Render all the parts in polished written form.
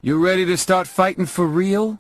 You ready to start fighting for real?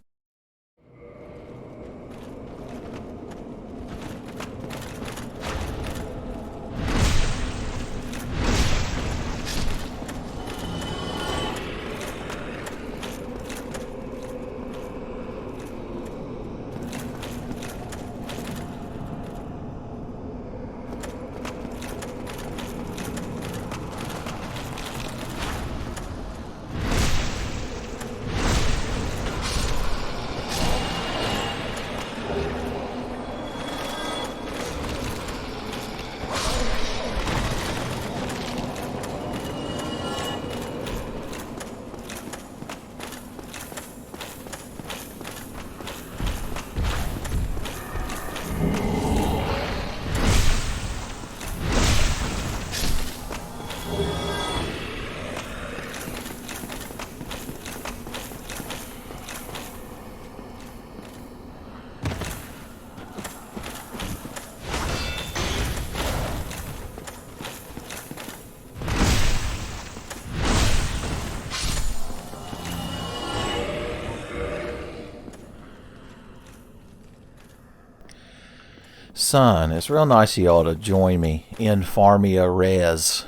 Son, it's real nice of y'all to join me in Farmia Res.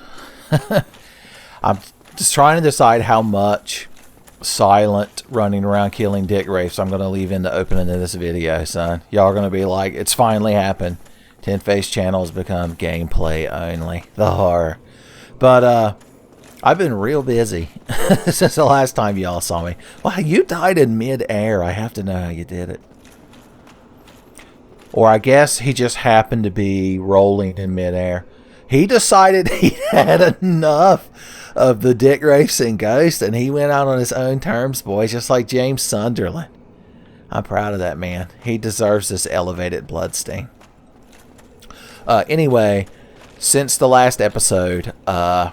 I'm just trying to decide how much silent running around killing dick wraiths I'm going to leave in the opening of this video, son. Y'all are going to be like, it's finally happened. Tenfey's channel has become gameplay only. The horror. But, I've been real busy since the last time y'all saw me. Wow, you died in mid-air. I have to know how you did it. Or I guess he just happened to be rolling in midair. He decided he had enough of the dick wraiths and ghosts, and he went out on his own terms, boys, just like James Sunderland. I'm proud of that man. He deserves this elevated bloodstain. Anyway, since the last episode, you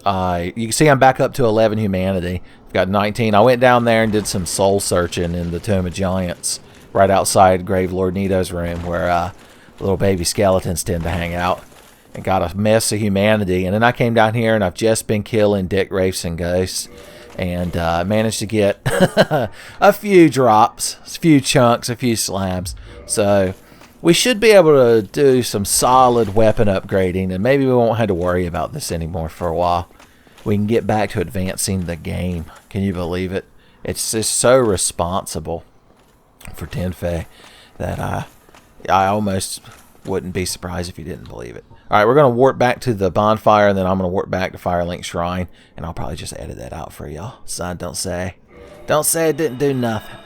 can see I'm back up to 11 humanity. I've got 19. I went down there and did some soul searching in the Tomb of Giants, right outside Grave Lord Nito's room, where little baby skeletons tend to hang out, and got a mess of humanity. And then I came down here, and I've just been killing dick wraiths and ghosts, and managed to get a few drops, a few chunks, a few slabs. So we should be able to do some solid weapon upgrading, and maybe we won't have to worry about this anymore for a while. We can get back to advancing the game. Can you believe it? It's just so responsible for Tenfey that I almost wouldn't be surprised if you didn't believe it. Alright, we're going to warp back to the bonfire, and then I'm going to warp back to Firelink Shrine, and I'll probably just edit that out for y'all. Son, don't say it didn't do nothing.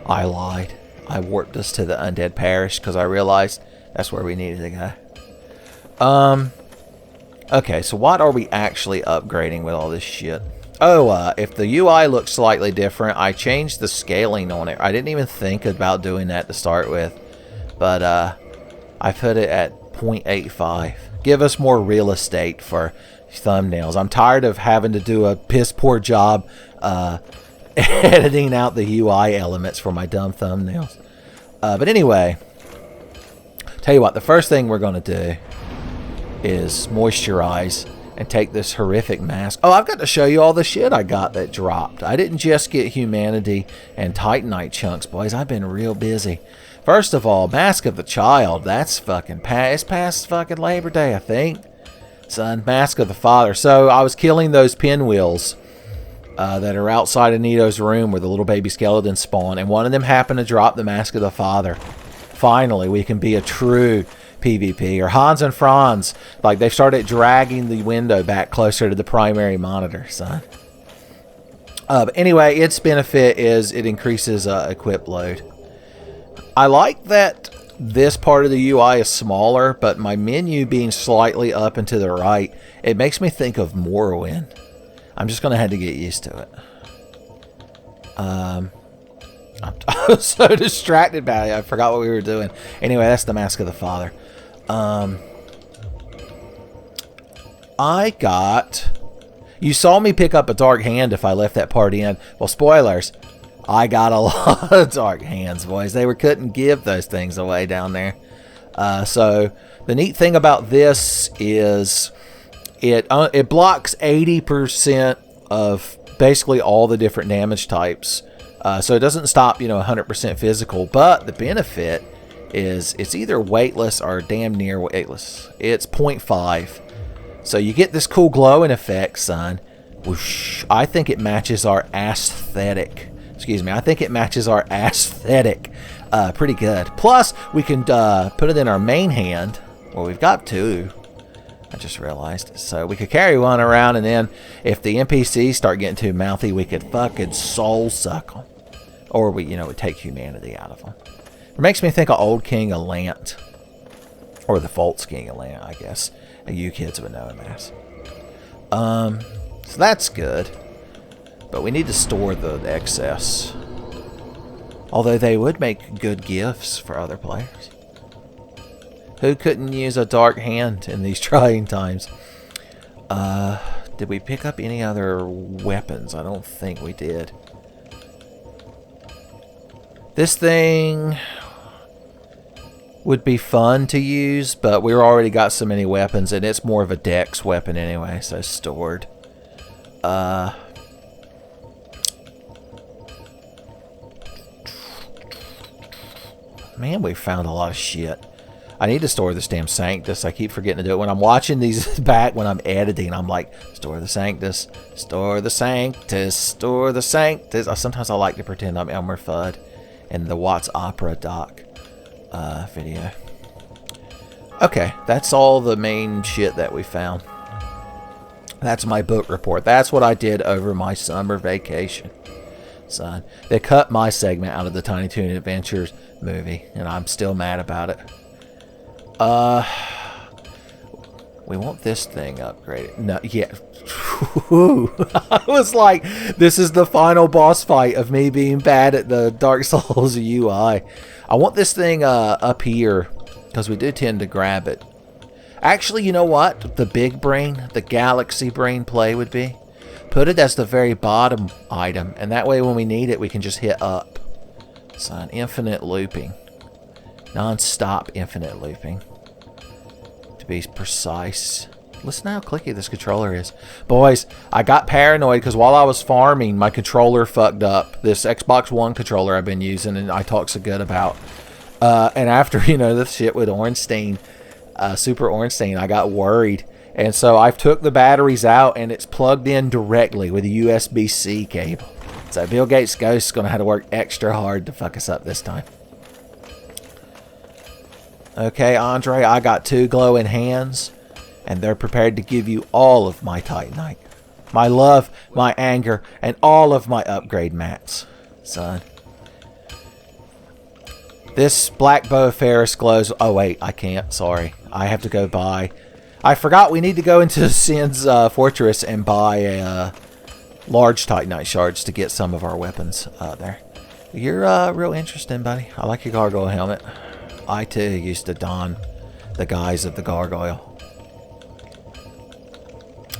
I lied. I warped us to the Undead Parish because I realized that's where we needed to go. Okay, so what are we actually upgrading with all this shit? Oh, if the UI looks slightly different, I changed the scaling on it. I didn't even think about doing that to start with. But, I put it at 0.85. Give us more real estate for thumbnails. I'm tired of having to do a piss poor job, editing out the UI elements for my dumb thumbnails. But anyway, tell you what, the first thing we're going to do is moisturize and take this horrific mask. Oh, I've got to show you all the shit I got that dropped. I didn't just get humanity and titanite chunks, boys. I've been real busy. First of all, Mask of the Child. That's fucking it's past fucking Labor Day, I think. Son, Mask of the Father. So I was killing those pinwheels that are outside of Nito's room where the little baby skeletons spawn, and one of them happened to drop the Mask of the Father. Finally, we can be a true PvP, or Hans and Franz, like they've started dragging the window back closer to the primary monitor, son. But anyway, its benefit is it increases equip load. I like that this part of the UI is smaller, but my menu being slightly up and to the right, it makes me think of Morrowind. I'm just going to have to get used to it. I was so distracted by it, I forgot what we were doing. Anyway, that's the Mask of the Father. I got... You saw me pick up a Dark Hand if I left that part in. Well, spoilers. I got a lot of Dark Hands, boys. They couldn't give those things away down there. So, the neat thing about this is... It blocks 80% of basically all the different damage types. So it doesn't stop, 100% physical. But the benefit is it's either weightless or damn near weightless. It's 0.5. So you get this cool glowing effect, son. Whoosh. I think it matches our aesthetic. Excuse me. I think it matches our aesthetic pretty good. Plus, we can put it in our main hand. Well, we've got two. I just realized. So we could carry one around, and then if the NPCs start getting too mouthy, we could fucking soul suck them. Or we, would take humanity out of them. It makes me think of Old King Alant. Or the False King Alant, I guess. You kids would know him as. So that's good. But we need to store the excess. Although they would make good gifts for other players. Who couldn't use a dark hand in these trying times? Did we pick up any other weapons? I don't think we did. This thing would be fun to use, but we've already got so many weapons, and it's more of a dex weapon anyway, so stored. Man, we found a lot of shit. I need to store this damn Sanctus. I keep forgetting to do it. When I'm watching these back, when I'm editing, I'm like, store the Sanctus, store the Sanctus, store the Sanctus. Sometimes I like to pretend I'm Elmer Fudd in the Watts Opera doc video. Okay, that's all the main shit that we found. That's my book report. That's what I did over my summer vacation. Son, they cut my segment out of the Tiny Toon Adventures movie, and I'm still mad about it. We want this thing upgraded. No, yeah. I was like, this is the final boss fight of me being bad at the Dark Souls UI. I want this thing up here, because we do tend to grab it. Actually, you know what? The big brain, the galaxy brain play would be, put it as the very bottom item, and that way when we need it, we can just hit up. So an infinite looping. Non-stop infinite looping. To be precise. Listen how clicky this controller is. Boys, I got paranoid because while I was farming, my controller fucked up. This Xbox One controller I've been using and I talk so good about. And after, the shit with Ornstein, Super Ornstein, I got worried. And so I've took the batteries out and it's plugged in directly with a USB-C cable. So Bill Gates' ghost is going to have to work extra hard to fuck us up this time. Okay, Andre, I got 2 glowing hands, and they're prepared to give you all of my Titanite. My love, my anger, and all of my upgrade mats, son. This black bow of Ferris glows... Oh, wait, I can't. Sorry. I have to go buy... I forgot we need to go into Sin's fortress and buy a large Titanite shards to get some of our weapons there. You're real interesting, buddy. I like your gargoyle helmet. I, too, used to don the guise of the gargoyle.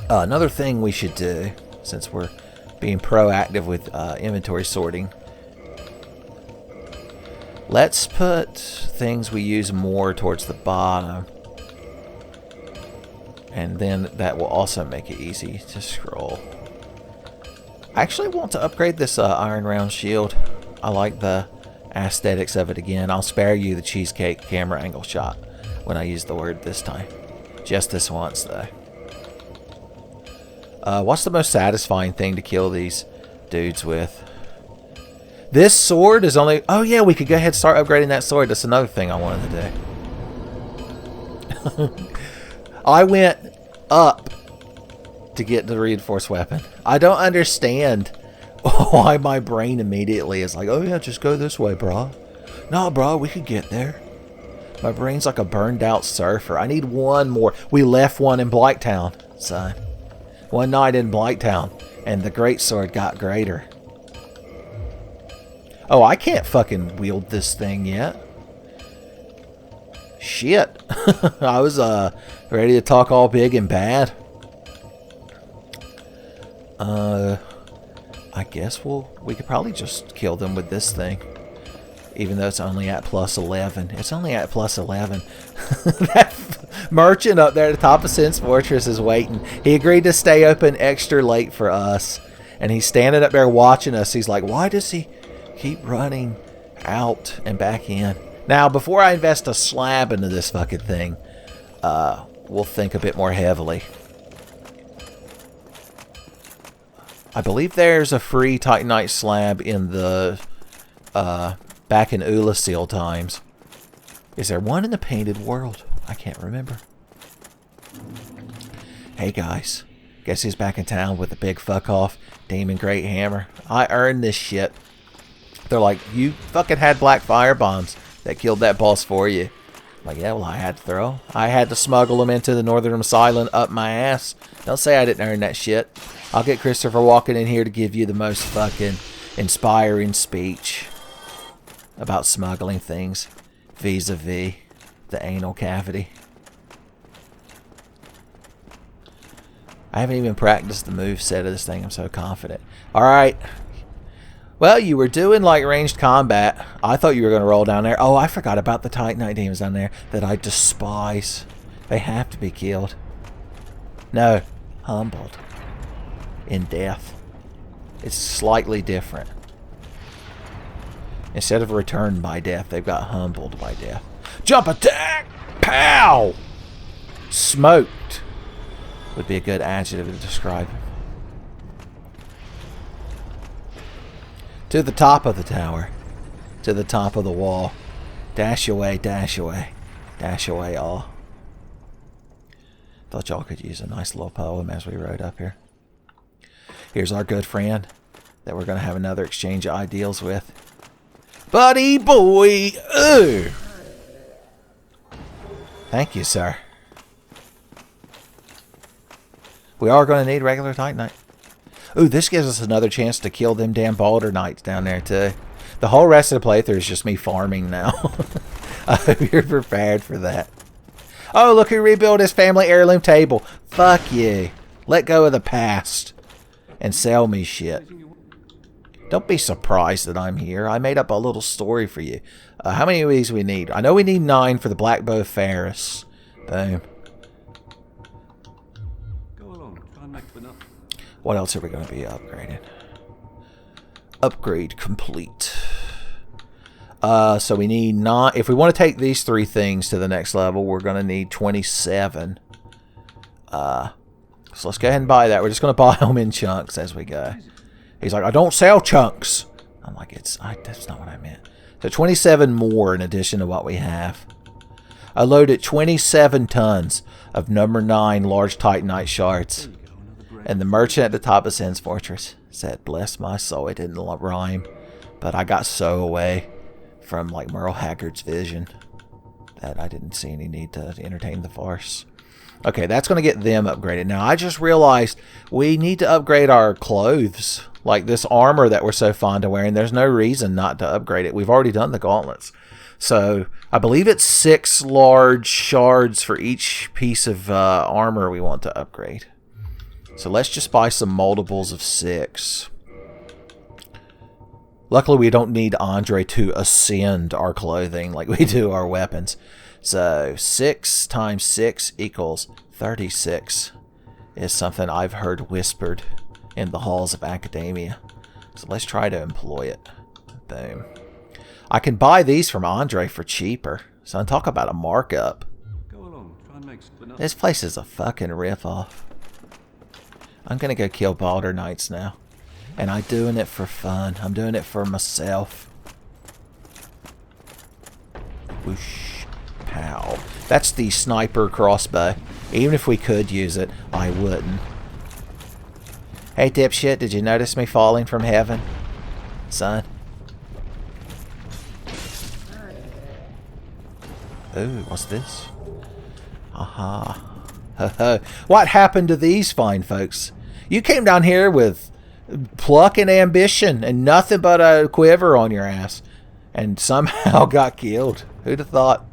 Another thing we should do, since we're being proactive with inventory sorting, let's put things we use more towards the bottom. And then that will also make it easy to scroll. I actually want to upgrade this iron round shield. I like the aesthetics of it again. I'll spare you the cheesecake camera angle shot when I use the word this time. Just this once, though. What's the most satisfying thing to kill these dudes with? This sword is only... Oh, yeah, we could go ahead and start upgrading that sword. That's another thing I wanted to do. I went up to get the reinforced weapon. I don't understand why my brain immediately is like, oh yeah, just go this way, bro. No, bro, we could get there. My brain's like a burned out surfer. I need one more. We left one in Blighttown, son. One night in Blighttown, and the greatsword got greater. Oh, I can't fucking wield this thing yet. Shit. I was ready to talk all big and bad. I guess we could probably just kill them with this thing. Even though it's only at +11. It's only at +11. That Merchant up there at the top of Sin's Fortress is waiting. He agreed to stay open extra late for us. And he's standing up there watching us. He's like, why does he keep running out and back in? Now, before I invest a slab into this fucking thing, we'll think a bit more heavily. I believe there's a free Titanite slab in the back in Ulasil times. Is there one in the Painted World? I can't remember. Hey guys, guess who's back in town with the big fuck off Demon Great Hammer? I earned this shit. They're like, you fucking had black fire bombs that killed that boss for you. I'm like, yeah, well, I had to throw. I had to smuggle them into the Northern Asylum up my ass. Don't say I didn't earn that shit. I'll get Christopher Walken in here to give you the most fucking inspiring speech about smuggling things vis-a-vis the anal cavity. I haven't even practiced the moveset of this thing. I'm so confident. Alright. Well, you were doing like ranged combat. I thought you were going to roll down there. Oh, I forgot about the Titanite demons down there that I despise. They have to be killed. No. Humbled. In death. It's slightly different. Instead of returned by death, they've got humbled by death. Jump attack! Pow! Smoked would be a good adjective to describe him. To the top of the tower. To the top of the wall. Dash away, dash away. Dash away all. Thought y'all could use a nice little poem as we rode up here. Here's our good friend that we're going to have another exchange of ideals with. Buddy boy! Ooh! Thank you, sir. We are going to need regular Titanite. Ooh, this gives us another chance to kill them damn Balder Knights down there, too. The whole rest of the playthrough is just me farming now. I hope you're prepared for that. Oh, look who rebuilt his family heirloom table. Fuck you. Let go of the past. And sell me shit. Don't be surprised that I'm here. I made up a little story for you. How many of these we need? I know we need 9 for the Black Bow Ferris. Boom. What else are we going to be upgrading? Upgrade complete. So we need 9. If we want to take these 3 things to the next level, we're going to need 27. So let's go ahead and buy that. We're just going to buy them in chunks as we go. He's like, I don't sell chunks. I'm like, that's not what I meant. So 27 more in addition to what we have. I loaded 27 tons of number 9 large Titanite shards. And the merchant at the top of Sin's Fortress said, bless my soul, it didn't rhyme. But I got so away from like Merle Haggard's vision that I didn't see any need to entertain the farce. Okay, that's going to get them upgraded. Now, I just realized we need to upgrade our clothes. Like this armor that we're so fond of wearing, there's no reason not to upgrade it. We've already done the gauntlets. So, I believe it's 6 large shards for each piece of armor we want to upgrade. So, let's just buy some multiples of 6. Luckily, we don't need Andre to ascend our clothing like we do our weapons. So, 6 times 6 equals 36 is something I've heard whispered in the halls of academia. So, let's try to employ it. Boom. I can buy these from Andre for cheaper. So, talk about a markup. Go along, try and make this place is a fucking ripoff. I'm going to go kill Balder Knights now. And I'm doing it for fun. I'm doing it for myself. Whoosh. Pow. That's the sniper crossbow. Even if we could use it, I wouldn't. Hey, dipshit, did you notice me falling from heaven? Son? Ooh, what's this? Aha. Ho-ho. What happened to these fine folks? You came down here with pluck and ambition and nothing but a quiver on your ass. And somehow got killed. Who'd have thought?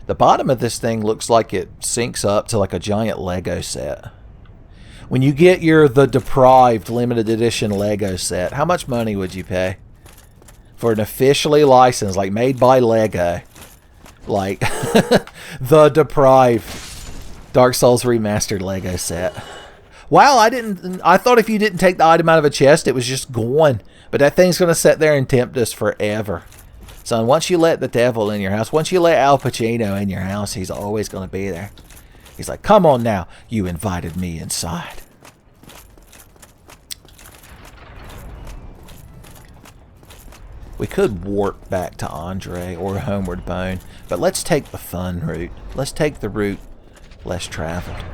The bottom of this thing looks like it sinks up to like a giant Lego set. When you get the Deprived limited edition Lego set, how much money would you pay? For an officially licensed, like made by Lego, Like, the Deprived Dark Souls Remastered Lego set. Wow, I thought if you didn't take the item out of a chest, it was just gone. But that thing's going to sit there and tempt us forever. So once you let the devil in your house, once you let Al Pacino in your house, he's always going to be there. He's like, come on now, you invited me inside. We could warp back to Andre or Homeward Bone, but let's take the fun route. Let's take the route less traveled.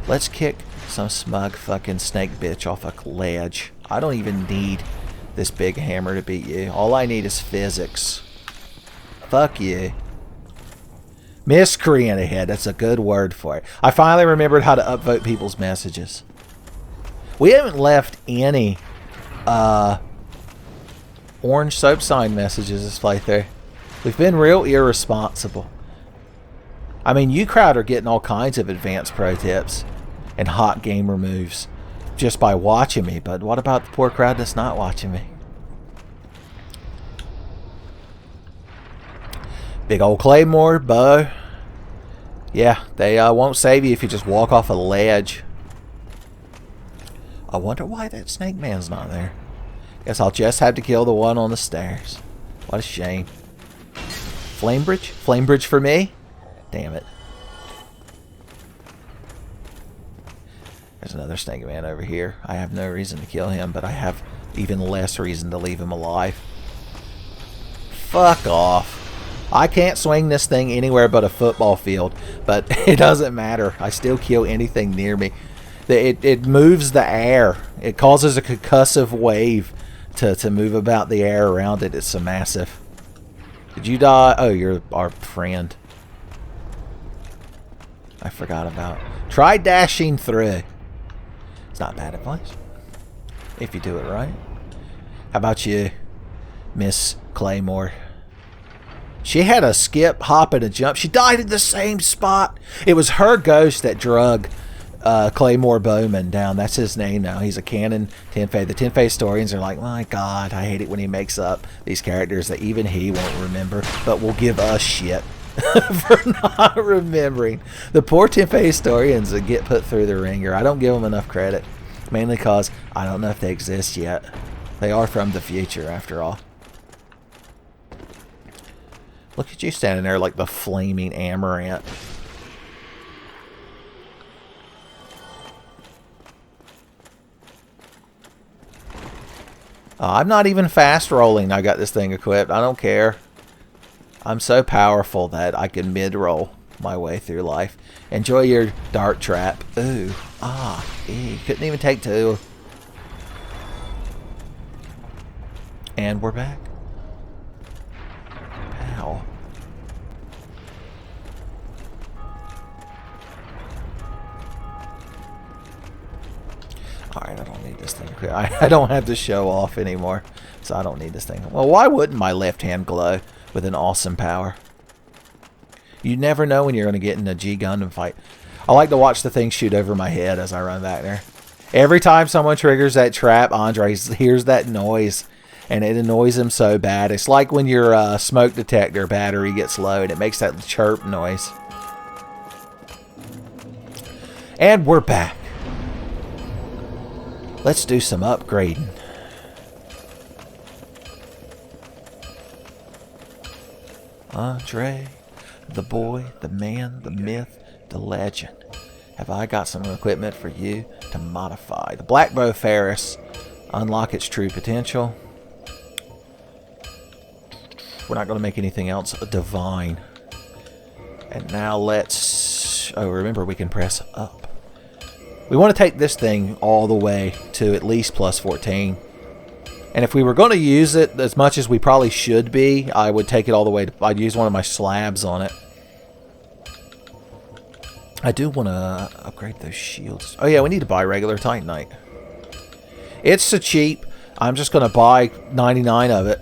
Let's kick some smug fucking snake bitch off a ledge. I don't even need this big hammer to beat you. All I need is physics. Fuck you. Miscreant ahead. That's a good word for it. I finally remembered how to upvote people's messages. We haven't left any orange soap sign messages this playthrough. We've been real irresponsible. I mean, you crowd are getting all kinds of advanced pro tips and hot gamer moves just by watching me, but what about the poor crowd that's not watching me? Big old claymore, bow. Yeah, they won't save you if you just walk off a ledge. I wonder why that snake man's not there. Guess I'll just have to kill the one on the stairs. What a shame. Flame bridge? Flame bridge for me? Damn it. There's another snake man over here. I have no reason to kill him, but I have even less reason to leave him alive. Fuck off. I can't swing this thing anywhere but a football field, but it doesn't matter. I still kill anything near me. It moves the air. It causes a concussive wave to move about the air around it. It's so massive. Did you die? Oh, you're our friend. I forgot about. Try dashing through. It's not bad advice if you do it right. How about you, Miss Claymore? She had a skip, hop, and a jump. She died in the same spot. It was her ghost that drug Claymore Bowman down. That's his name now. He's a canon Tenfey. The Tenfey historians are like, my God, I hate it when he makes up these characters that even he won't remember, but will give us shit for not remembering. The poor Tenfey historians that get put through the ringer. I don't give them enough credit, mainly because I don't know if they exist yet. They are from the future, after all. Look at you standing there like the flaming amaranth. I'm not even fast rolling. I got this thing equipped. I don't care. I'm so powerful that I can mid-roll my way through life. Enjoy your dart trap. Ooh. Ah. Ew. Couldn't even take two. And we're back. Ow. Alright, I don't need this thing. I don't have to show off anymore, so I don't need this thing. Well, why wouldn't my left hand glow with an awesome power? You never know when you're going to get in a G Gundam fight. I like to watch the thing shoot over my head as I run back there. Every time someone triggers that trap, Andre hears that noise, and it annoys him so bad. It's like when your smoke detector battery gets low, and it makes that chirp noise. And we're back. Let's do some upgrading. Andre, the boy, the man, the myth, the legend. Have I got some equipment for you to modify? The Black Bow Ferris. Unlock its true potential. We're not going to make anything else divine. And now let's... Oh, remember, we can press up. We want to take this thing all the way to at least plus 14. And if we were going to use it as much as we probably should be, I would take it all the way to... I'd use one of my slabs on it. I do want to upgrade those shields. Oh yeah, we need to buy regular Titanite. It's so cheap. I'm just going to buy 99 of it.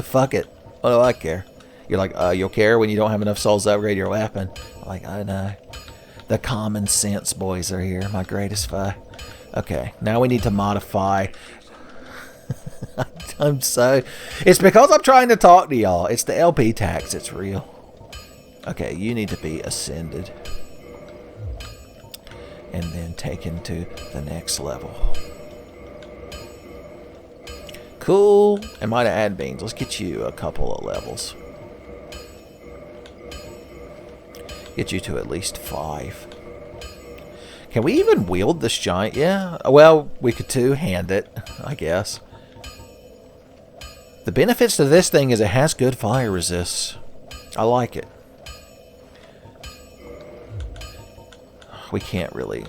Fuck it. What do I care? You're like, you'll care when you don't have enough souls to upgrade your weapon. I'm like, I know. The common sense boys are here. My greatest foe. Okay, now we need to modify. I'm so... It's because I'm trying to talk to y'all. It's the LP tax. It's real. Okay, you need to be ascended. And then taken to the next level. Cool. And might have add beans. Let's get you a couple of levels. Get you to at least 5. Can we even wield this giant? Yeah. Well, we could two-hand it, I guess. The benefits to this thing is it has good fire resist. I like it. We can't really,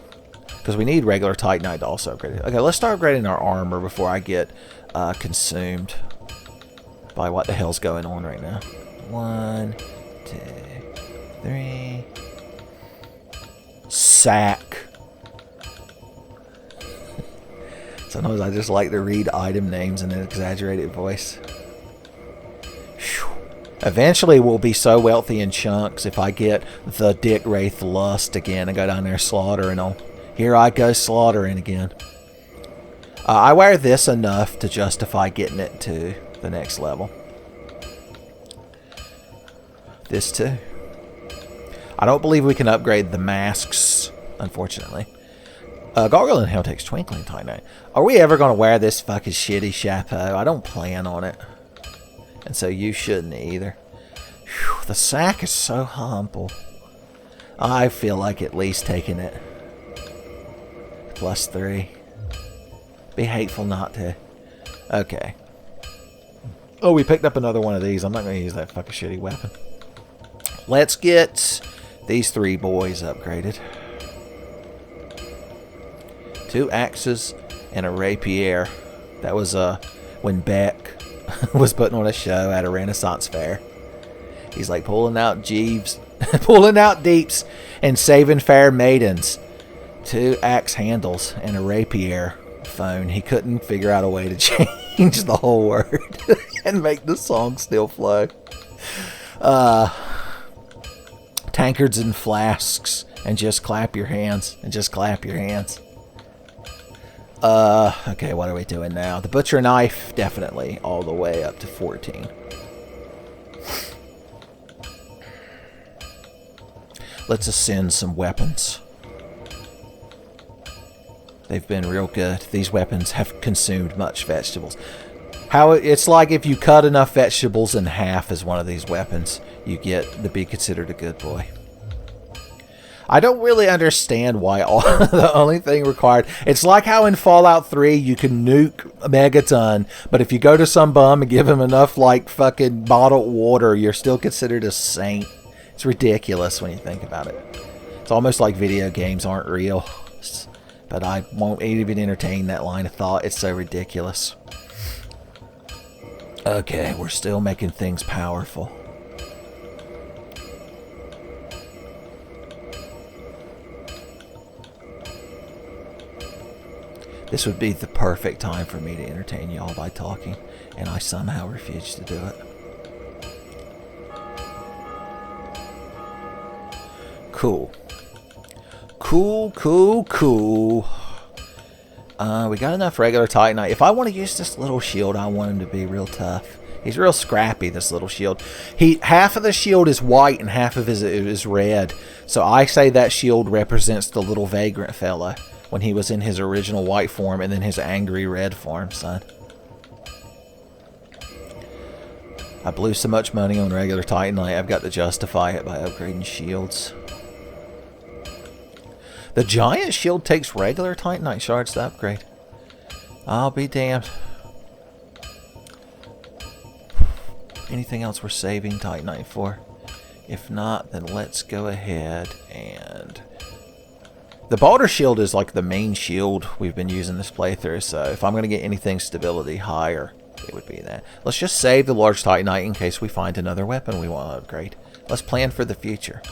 because we need regular Titanite to also upgrade it. Okay, let's start upgrading our armor before I get consumed by what the hell's going on right now. 1, 2, 3. Sack. Sometimes I just like to read item names in an exaggerated voice. Whew. Eventually we'll be so wealthy in chunks if I get the Dick Wraith Lust again and go down there slaughtering them. Here I go slaughtering again. I wear this enough to justify getting it to the next level. This too. I don't believe we can upgrade the masks, unfortunately. Gargoyle in Hell takes Twinkling Titanite. Are we ever going to wear this fucking shitty chapeau? I don't plan on it. And so you shouldn't either. Whew, the sack is so humble. I feel like at least taking it. +3. Be hateful not to. Okay. Oh, we picked up another one of these. I'm not going to use that fucking shitty weapon. Let's get these 3 boys upgraded. 2 axes and a rapier. That was when Beck was putting on a show at a Renaissance fair. He's like pulling out Jeeves, pulling out deeps, and saving fair maidens. 2 axe handles and a rapier phone. He couldn't figure out a way to change the whole word and make the song still flow. Tankards and flasks, and just clap your hands, and just clap your hands. Okay, what are we doing now? The butcher knife, definitely all the way up to 14. Let's ascend some weapons. They've been real good. These weapons have consumed much vegetables. It's like if you cut enough vegetables in half as one of these weapons, you get to be considered a good boy. I don't really understand why the only thing required... It's like how in Fallout 3 you can nuke a megaton, but if you go to some bum and give him enough like fucking bottled water, you're still considered a saint. It's ridiculous when you think about it. It's almost like video games aren't real. But I won't even entertain that line of thought. It's so ridiculous. Okay, we're still making things powerful. This would be the perfect time for me to entertain y'all by talking, and I somehow refuse to do it. Cool. Cool, cool, cool. We got enough regular Titanite. If I want to use this little shield, I want him to be real tough. He's real scrappy, this little shield. Half of the shield is white and half of it is red. So I say that shield represents the little vagrant fella when he was in his original white form and then his angry red form, son. I blew so much money on regular Titanite, I've got to justify it by upgrading shields. The giant shield takes regular Titanite shards to upgrade. I'll be damned. Anything else we're saving Titanite for? If not, then let's go ahead and... The Balder shield is like the main shield we've been using this playthrough, so if I'm going to get anything stability higher, it would be that. Let's just save the large Titanite in case we find another weapon we want to upgrade. Let's plan for the future.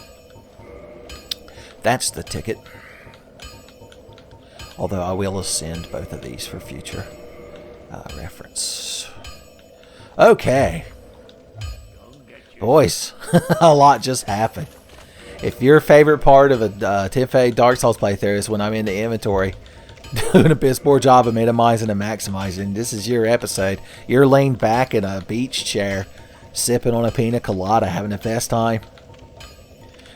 That's the ticket. Although I will ascend both of these for future reference. Okay. Boys, a lot just happened. If your favorite part of a Tenfey Dark Souls playthrough is when I'm in the inventory doing a piss poor job of minimizing and maximizing, this is your episode. You're laying back in a beach chair, sipping on a pina colada, having the best time.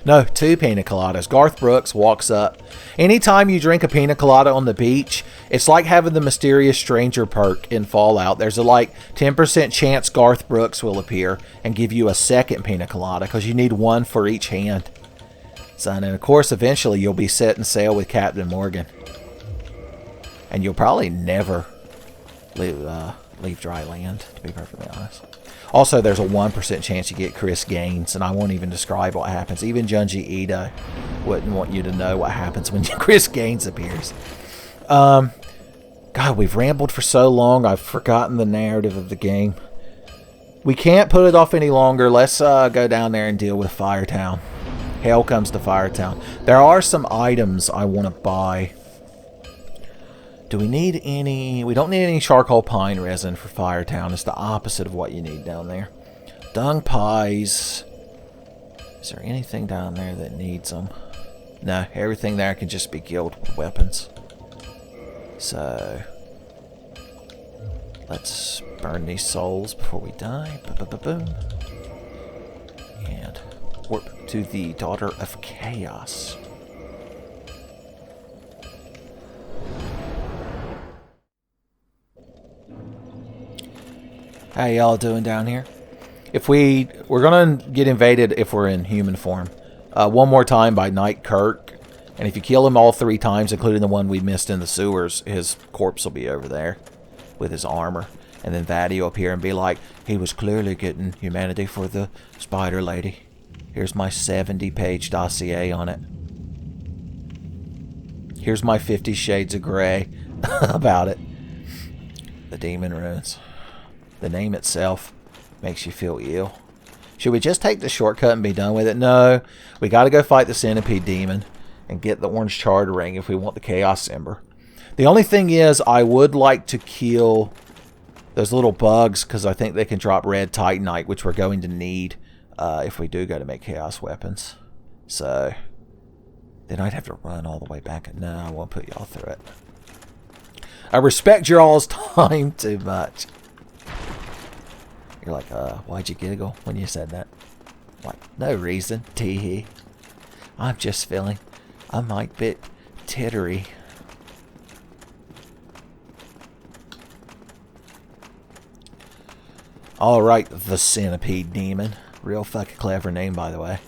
No, 2 pina coladas. Garth Brooks walks up. Anytime you drink a pina colada on the beach, it's like having the mysterious stranger perk in Fallout. There's a like 10% chance Garth Brooks will appear and give you a second pina colada because you need one for each hand. So, and of course, eventually you'll be setting sail with Captain Morgan. And you'll probably never leave dry land, to be perfectly honest. Also, there's a 1% chance you get Chris Gaines, and I won't even describe what happens. Even Junji Ito wouldn't want you to know what happens when Chris Gaines appears. God, we've rambled for so long, I've forgotten the narrative of the game. We can't put it off any longer. Let's go down there and deal with Firetown. Hell comes to Firetown. There are some items I want to buy. Do we need any? We don't need any charcoal pine resin for Firetown. It's the opposite of what you need down there. Dung pies. Is there anything down there that needs them? No, everything there can just be killed with weapons. So, let's burn these souls before we die. Boom. And warp to the Daughter of Chaos. How y'all doing down here? We're gonna get invaded if we're in human form. One more time by Knight Kirk. And if you kill him all 3 times, including the one we missed in the sewers, his corpse will be over there with his armor. And then Vaddy will appear and be like, he was clearly getting humanity for the spider lady. Here's my 70-page dossier on it. Here's my 50 Shades of Grey about it. The Demon Runes. The name itself makes you feel ill. Should we just take the shortcut and be done with it? No. We got to go fight the Centipede Demon and get the orange charred ring if we want the Chaos Ember. The only thing is, I would like to kill those little bugs because I think they can drop red titanite, which we're going to need if we do go to make chaos weapons. So, then I'd have to run all the way back. No, I won't put y'all through it. I respect your all's time too much. You're like, why'd you giggle when you said that? Like, no reason, tee-hee. I'm just feeling a might bit tittery. Alright, the Centipede Demon. Real fucking clever name, by the way.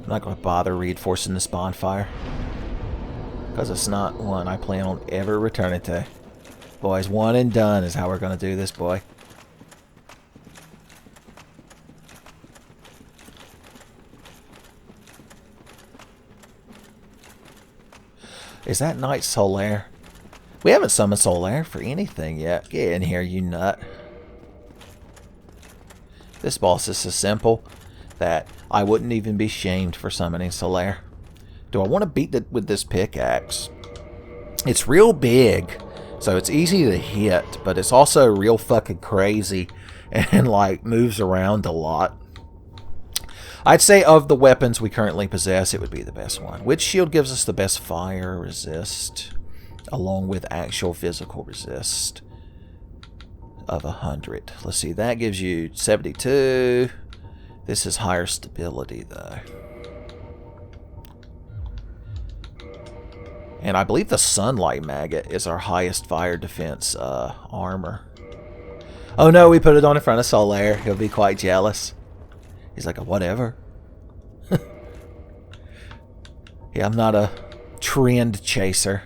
I'm not going to bother reinforcing this bonfire. Because it's not one I plan on ever returning to. Boys, one and done is how we're going to do this, boy. Is that Knight Solaire? We haven't summoned Solaire for anything yet. Get in here, you nut. This boss is so simple that I wouldn't even be shamed for summoning Solaire. Do I want to beat it with this pickaxe? It's real big, so it's easy to hit, but it's also real fucking crazy and like moves around a lot. I'd say of the weapons we currently possess, it would be the best one. Which shield gives us the best fire resist, along with actual physical resist of 100. Let's see, that gives you 72. This is higher stability, though. And I believe the Sunlight Maggot is our highest fire defense armor. Oh no, we put it on in front of Solaire. He'll be quite jealous. He's like, whatever. Yeah, I'm not a trend chaser.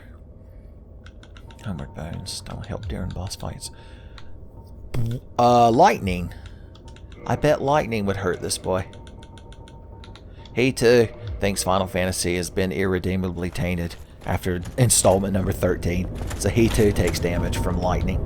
Homeward bones don't help during boss fights. Lightning. I bet lightning would hurt this boy. He too thinks Final Fantasy has been irredeemably tainted after installment number 13. So he too takes damage from lightning.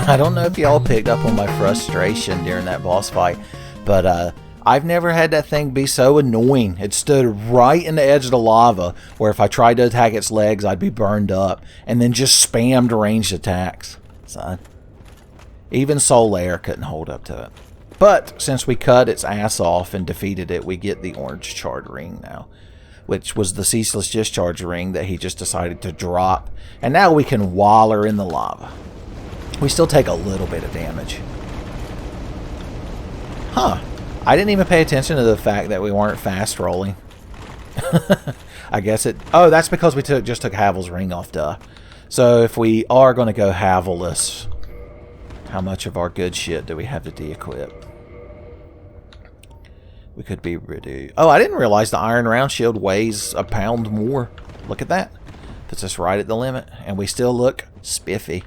I don't know if y'all picked up on my frustration during that boss fight, but I've never had that thing be so annoying. It stood right in the edge of the lava, where if I tried to attack its legs, I'd be burned up, and then just spammed ranged attacks. Son. Even Solaire couldn't hold up to it. But since we cut its ass off and defeated it, we get the orange charred ring now, which was the ceaseless discharge ring that he just decided to drop. And now we can waller in the lava. We still take a little bit of damage. Huh. I didn't even pay attention to the fact that we weren't fast rolling. I guess it... Oh, that's because we just took Havel's ring off, duh. So if we are going to go Havelless, how much of our good shit do we have to de-equip? We could be reduced. Oh, I didn't realize the iron round shield weighs a pound more. Look at that. Puts us right at the limit. And we still look spiffy.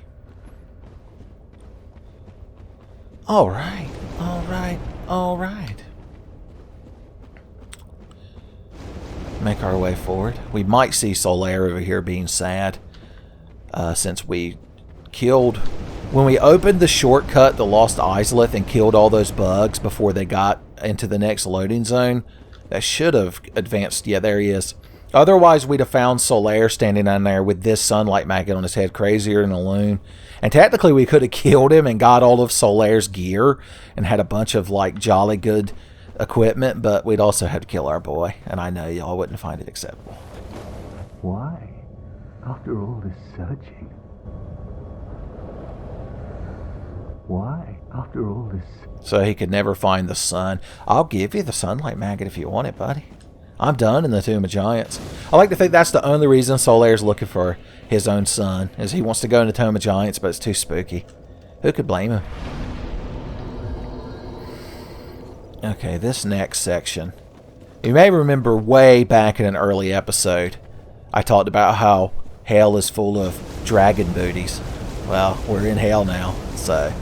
Alright. Alright. Alright. Make our way forward. We might see Solaire over here being sad. Since we killed... When we opened the shortcut, the Lost Izalith, and killed all those bugs before they got into the next loading zone, that should have advanced. Yeah, there he is. Otherwise, we'd have found Solaire standing down there with this sunlight maggot on his head, crazier than a loon. And technically, we could have killed him and got all of Solaire's gear and had a bunch of, like, jolly good equipment, but we'd also have to kill our boy. And I know y'all wouldn't find it acceptable. Why? After all this searching? Why? After all this... So he could never find the sun. I'll give you the sunlight maggot if you want it, buddy. I'm done in the Tomb of Giants. I like to think that's the only reason Solaire's looking for his own son, is he wants to go in the Tomb of Giants, but it's too spooky. Who could blame him? Okay, this next section. You may remember way back in an early episode, I talked about how hell is full of dragon booties. Well, we're in hell now, so...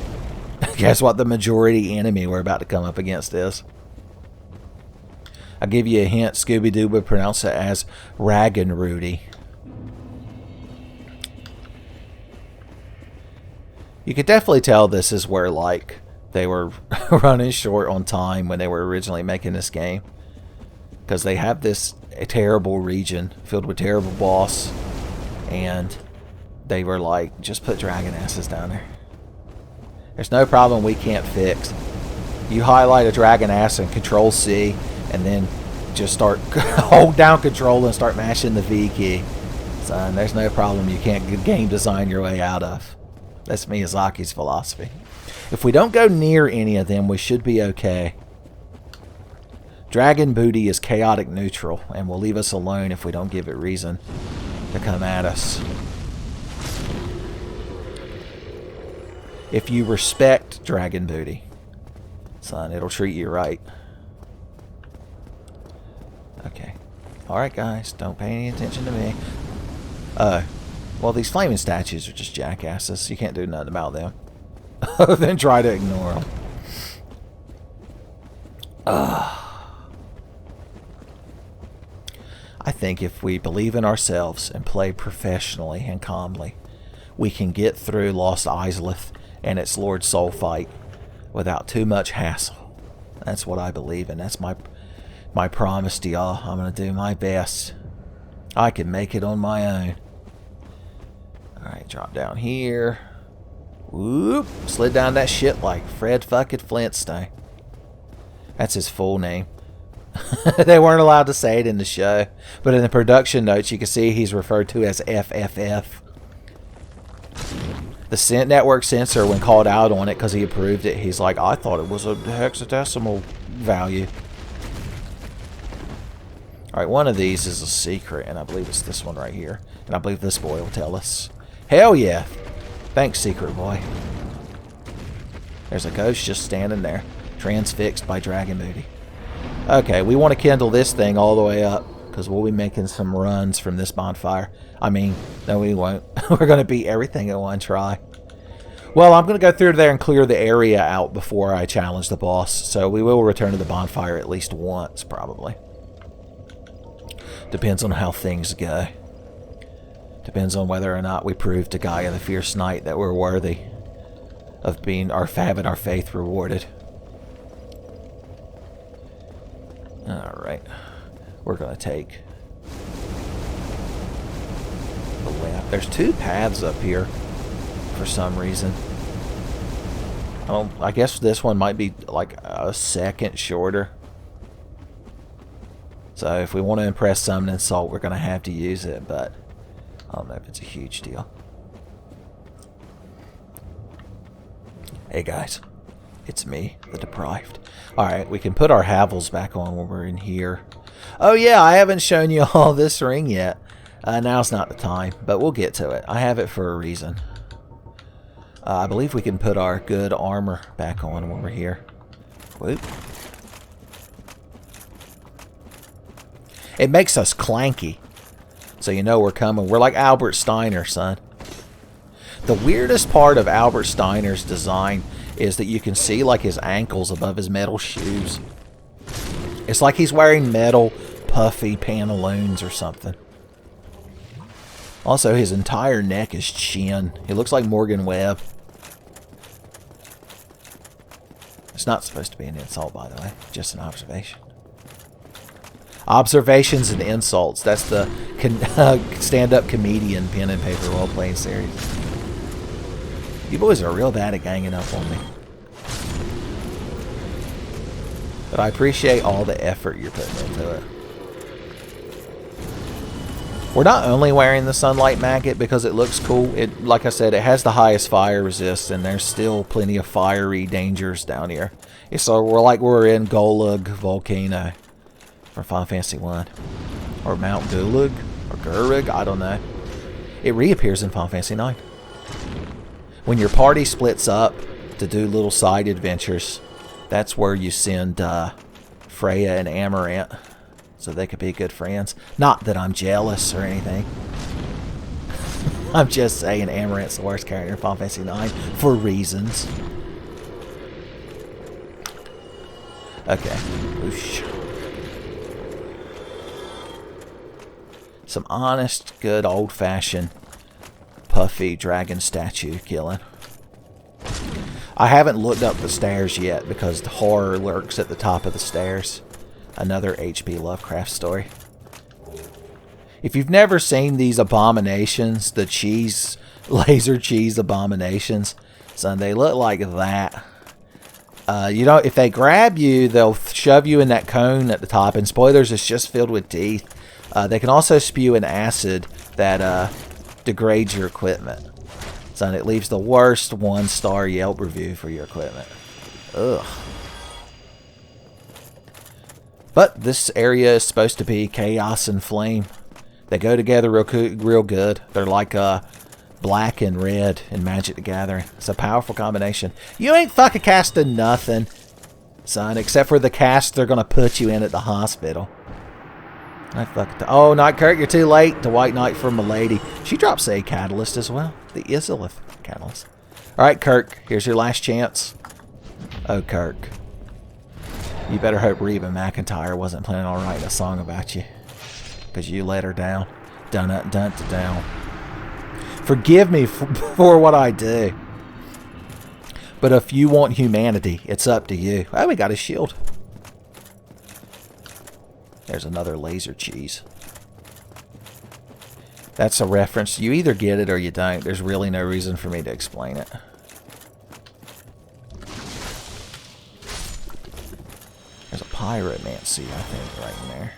Guess what the majority enemy we're about to come up against is? I'll give you a hint. Scooby-Doo would pronounce it as Raggin' Rudy. You could definitely tell this is where, like, they were running short on time when they were originally making this game. Because they have this terrible region filled with terrible boss. And they were like, just put dragon asses down there. There's no problem we can't fix. You highlight a dragon ass and Control C, and then just start hold down Control and start mashing the V key. Son, there's no problem you can't game design your way out of. That's Miyazaki's philosophy. If we don't go near any of them, we should be okay. Dragon Booty is chaotic neutral and will leave us alone if we don't give it reason to come at us. If you respect Dragon Booty, son, it'll treat you right. Okay. Alright, guys. Don't pay any attention to me. Well, these flaming statues are just jackasses. You can't do nothing about them. Other than try to ignore them. I think if we believe in ourselves and play professionally and calmly, we can get through Lost Izalith and its Lord Soul fight without too much hassle. That's what I believe in. That's my promise to y'all. I'm going to do my best. I can make it on my own. Alright, drop down here. Whoop. Slid down that shit like Fred fucking Flintstone. That's his full name. They weren't allowed to say it in the show, but in the production notes you can see he's referred to as FFF. The network censor, when called out on it because he approved it, he's like, I thought it was a hexadecimal value. Alright, one of these is a secret, and I believe it's this one right here. And I believe this boy will tell us. Hell yeah! Thanks, secret boy. There's a ghost just standing there, transfixed by Dragon Booty. Okay, we want to kindle this thing all the way up, because we'll be making some runs from this bonfire. I mean, no we won't. We're going to beat everything in one try. Well, I'm going to go through there and clear the area out before I challenge the boss, so we will return to the bonfire at least once, probably. Depends on how things go. Depends on whether or not we prove to Gaia the Fierce Knight that we're worthy of having our faith rewarded. Alright. We're going to take the left. There's 2 paths up here for some reason. I guess this one might be like a second shorter. So if we want to impress Summoning Salt, we're going to have to use it, but I don't know if it's a huge deal. Hey guys, it's me, the Deprived. Alright, we can put our Havels back on when we're in here. Oh yeah, I haven't shown you all this ring yet. Now's not the time, but we'll get to it. I have it for a reason. I believe we can put our good armor back on when we're here. Whoop. It makes us clanky, so you know we're coming. We're like Albert Steiner, son. The weirdest part of Albert Steiner's design is that you can see like his ankles above his metal shoes. It's like he's wearing metal puffy pantaloons or something. Also, his entire neck is chin. He looks like Morgan Webb. It's not supposed to be an insult, by the way. Just an observation. Observations and insults. That's the stand-up comedian pen and paper role-playing series. You boys are real bad at ganging up on me. But I appreciate all the effort you're putting into it. We're not only wearing the Sunlight Maggot because it looks cool. Like I said, it has the highest fire resist, and there's still plenty of fiery dangers down here. So we're in Golug Volcano from Final Fantasy 1. Or Mount Gulag, or Gurig, I don't know. It reappears in Final Fantasy 9. When your party splits up to do little side adventures, that's where you send Freya and Amaranth so they could be good friends. Not that I'm jealous or anything. I'm just saying Amaranth's the worst character in Final Fantasy 9 for reasons. Okay. Whoosh. Some honest, good, old-fashioned puffy dragon statue killing. I haven't looked up the stairs yet because the horror lurks at the top of the stairs. Another H.P. Lovecraft story. If you've never seen these abominations, the laser cheese abominations, son, they look like that. If they grab you, they'll shove you in that cone at the top, and spoilers, it's just filled with teeth. They can also spew an acid that degrades your equipment. Son, it leaves the worst 1-star Yelp review for your equipment. Ugh. But this area is supposed to be chaos and flame. They go together real good. They're like black and red in Magic the Gathering. It's a powerful combination. You ain't fucking casting nothing, son, except for the cast they're going to put you in at the hospital. Oh, Night Kirk, you're too late. The White Knight for Milady. She drops a catalyst as well. The Izalith catalyst. Alright, Kirk. Here's your last chance. Oh, Kirk. You better hope Reba McEntire wasn't planning on writing a song about you. Because you let her down. Down. Forgive me for what I do. But if you want humanity, it's up to you. Oh, we got a shield. There's another laser cheese. That's a reference. You either get it or you don't. There's really no reason for me to explain it. There's a pyromancy, I think, right in there.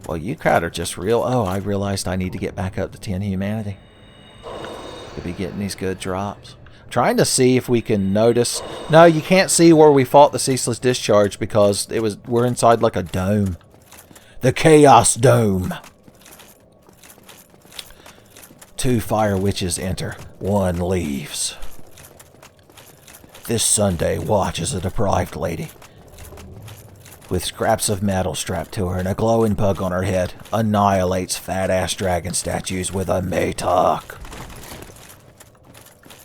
Well, you crowd are just real. Oh, I realized I need to get back up to 10 humanity to be getting these good drops. I'm trying to see if we can notice. No, you can't see where we fought the Ceaseless Discharge because we're inside like a dome. The Chaos Dome. 2 fire witches enter. 1 leaves. This Sunday, watch as a deprived lady with scraps of metal strapped to her and a glowing bug on her head annihilates fat-ass dragon statues with a Maytalk.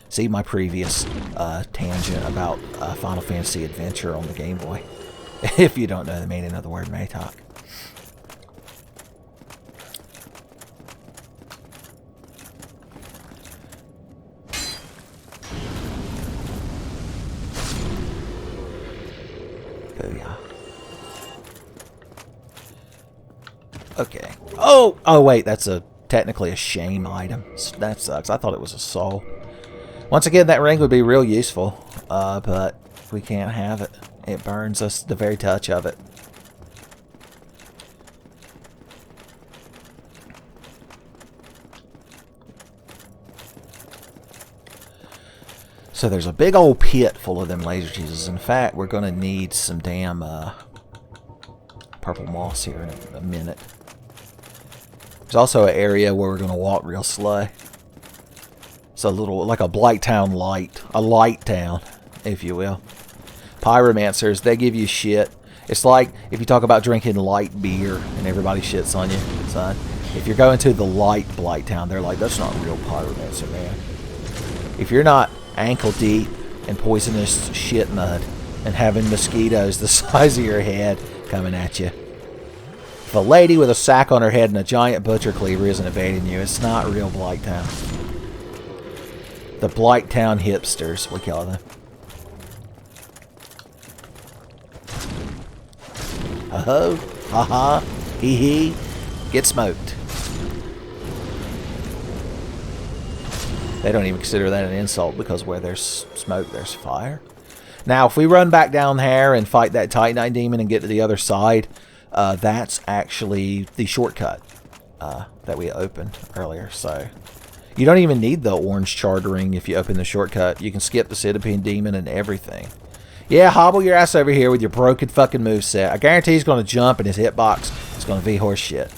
See my previous tangent about Final Fantasy Adventure on the Game Boy, if you don't know the meaning of the word Maytalk. Oh! Oh, wait, that's technically a shame item. That sucks. I thought it was a soul. Once again, that ring would be real useful, but we can't have it. It burns us, the very touch of it. So there's a big old pit full of them laser cheeses. In fact, we're going to need some damn purple moss here in a minute. There's also an area where we're going to walk real slow. It's a little, like a Blight Town light. A light town, if you will. Pyromancers, they give you shit. It's like if you talk about drinking light beer and everybody shits on you, son. If you're going to the light Blight Town, they're like, that's not real Pyromancer, man. If you're not ankle deep in poisonous shit mud and having mosquitoes the size of your head coming at you. If a lady with a sack on her head and a giant butcher cleaver isn't evading you, it's not real Blight Town. The Blight Town hipsters, we call them. Oh, haha, hee hee, get smoked. They don't even consider that an insult because where there's smoke, there's fire. Now, if we run back down there and fight that Titanite demon and get to the other side, that's actually the shortcut that we opened earlier. So you don't even need the orange charred ring if you open the shortcut. You can skip the Centipede Demon and everything. Yeah, hobble your ass over here with your broken fucking moveset. I guarantee he's going to jump and his hitbox is going to be horse shit.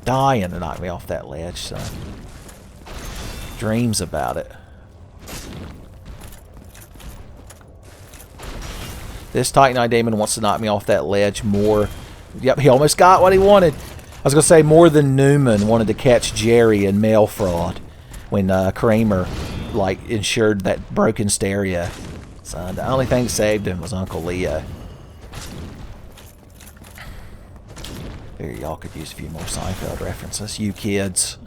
Dying to knock me off that ledge, son. Dreams about it. This Titanite Demon wants to knock me off that ledge more. Yep, he almost got what he wanted. I was going to say more than Newman wanted to catch Jerry in mail fraud when Kramer, like, insured that broken stereo. Son, the only thing that saved him was Uncle Leo. Here, y'all could use a few more Seinfeld references. You kids.